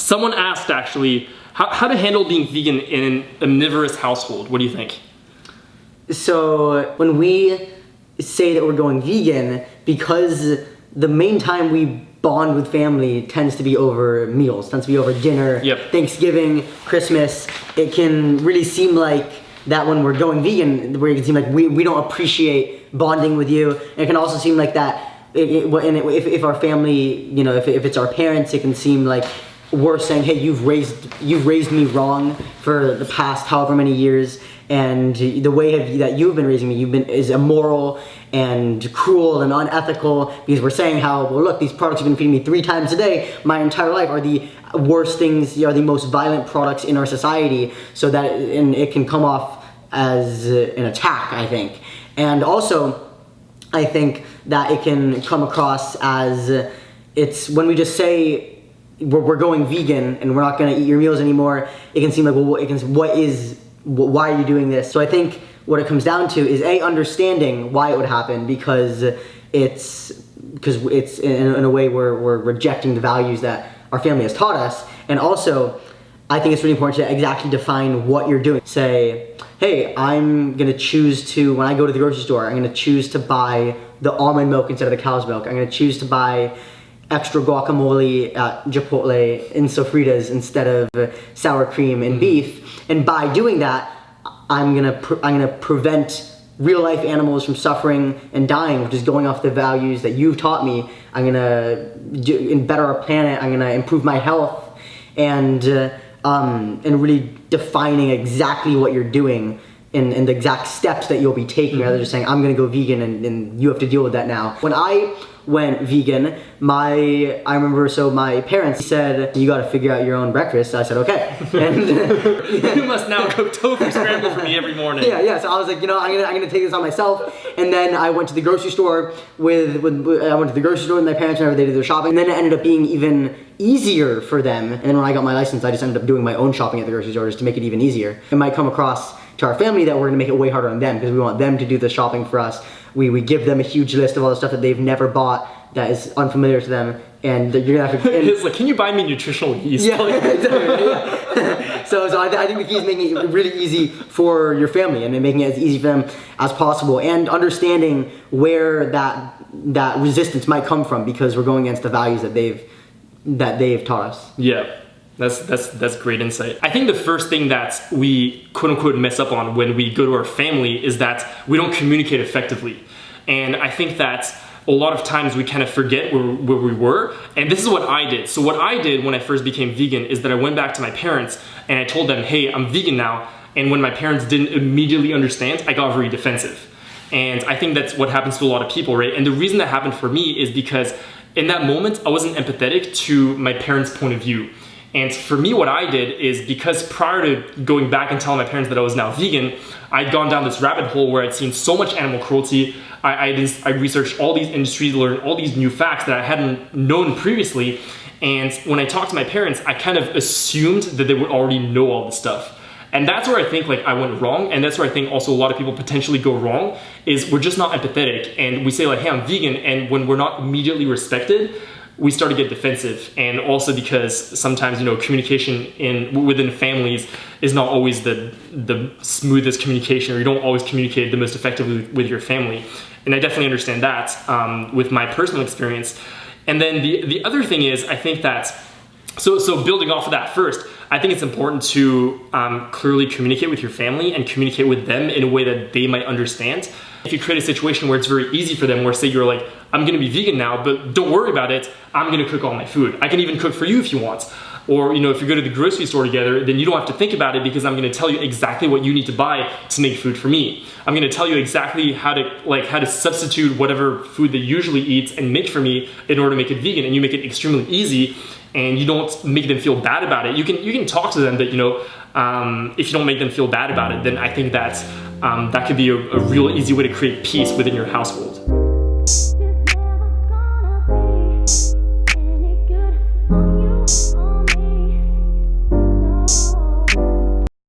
Someone asked actually, how to handle being vegan in an omnivorous household. What do you think? So when we say that we're going vegan, because the main time we bond with family tends to be over meals, tends to be over dinner, Yep. Thanksgiving, Christmas, it can really seem like that when we're going vegan, where it can seem like we don't appreciate bonding with you. And it can also seem like that if our family, you know, if it's our parents, it can seem like we're saying, hey, you've raised me wrong for the past however many years, and the way that you've been raising me is immoral and cruel and unethical, because we're saying how, well, look, these products you've been feeding me 3 times a day my entire life are the worst things, are the most violent products in our society, so that it can come off as an attack, I think. And also, I think that it can come across as it's when we just say we're going vegan and we're not going to eat your meals anymore, it can seem like, well, why are you doing this? So I think what it comes down to is understanding why it would happen, because it's in a way we're rejecting the values that our family has taught us. And also, I think it's really important to exactly define what you're doing. Say, hey, I'm gonna choose to, when I go to the grocery store, I'm gonna choose to buy the almond milk instead of the cow's milk. I'm gonna choose to buy extra guacamole at Chipotle in sofritas instead of sour cream and beef. And by doing that, I'm gonna prevent real life animals from suffering and dying, which is going off the values that you've taught me. I'm gonna better our planet. I'm gonna improve my health, and really defining exactly what you're doing and the exact steps that you'll be taking, rather than just saying, I'm gonna go vegan and you have to deal with that now. When I went vegan, I remember, so my parents said, you gotta figure out your own breakfast. I said, okay. And You must now cook tofu scramble for me every morning. Yeah, so I was like, you know, I'm gonna take this on myself. And then I went to the grocery store with my parents whenever they did their shopping. And then it ended up being even easier for them. And then when I got my license, I just ended up doing my own shopping at the grocery store just to make it even easier. It might come across to our family that we're gonna make it way harder on them because we want them to do the shopping for us. We give them a huge list of all the stuff that they've never bought that is unfamiliar to them, and you're gonna have to. It's like, can you buy me nutritional yeast? Yeah, exactly. Yeah. So I think the key is making it really easy for your family and making it as easy for them as possible, and understanding where that resistance might come from, because we're going against the values that they've taught us. Yeah. That's great insight. I think the first thing that we quote unquote mess up on when we go to our family is that we don't communicate effectively. And I think that a lot of times we kind of forget where we were. And this is what I did. So what I did when I first became vegan is that I went back to my parents and I told them, hey, I'm vegan now. And when my parents didn't immediately understand, I got very defensive. And I think that's what happens to a lot of people, right? And the reason that happened for me is because in that moment, I wasn't empathetic to my parents' point of view. And for me, what I did is, because prior to going back and telling my parents that I was now vegan, I'd gone down this rabbit hole where I'd seen so much animal cruelty. I researched all these industries, learned all these new facts that I hadn't known previously. And when I talked to my parents, I kind of assumed that they would already know all this stuff. And that's where I think like I went wrong. And that's where I think also a lot of people potentially go wrong, is we're just not empathetic. And we say like, hey, I'm vegan. And when we're not immediately respected, we start to get defensive. And also because sometimes, you know, communication within families is not always the smoothest communication, or you don't always communicate the most effectively with your family. And I definitely understand that with my personal experience. And then the other thing is, I think that, so building off of that first, I think it's important to clearly communicate with your family and communicate with them in a way that they might understand. If you create a situation where it's very easy for them, where say you're like, I'm gonna be vegan now, but don't worry about it, I'm gonna cook all my food. I can even cook for you if you want. Or, you know, if you go to the grocery store together, then you don't have to think about it, because I'm gonna tell you exactly what you need to buy to make food for me. I'm gonna tell you exactly how to substitute whatever food they usually eat and make for me in order to make it vegan, and you make it extremely easy, and you don't make them feel bad about it. You can talk to them that, you know, if you don't make them feel bad about it, then I think that could be a real easy way to create peace within your household.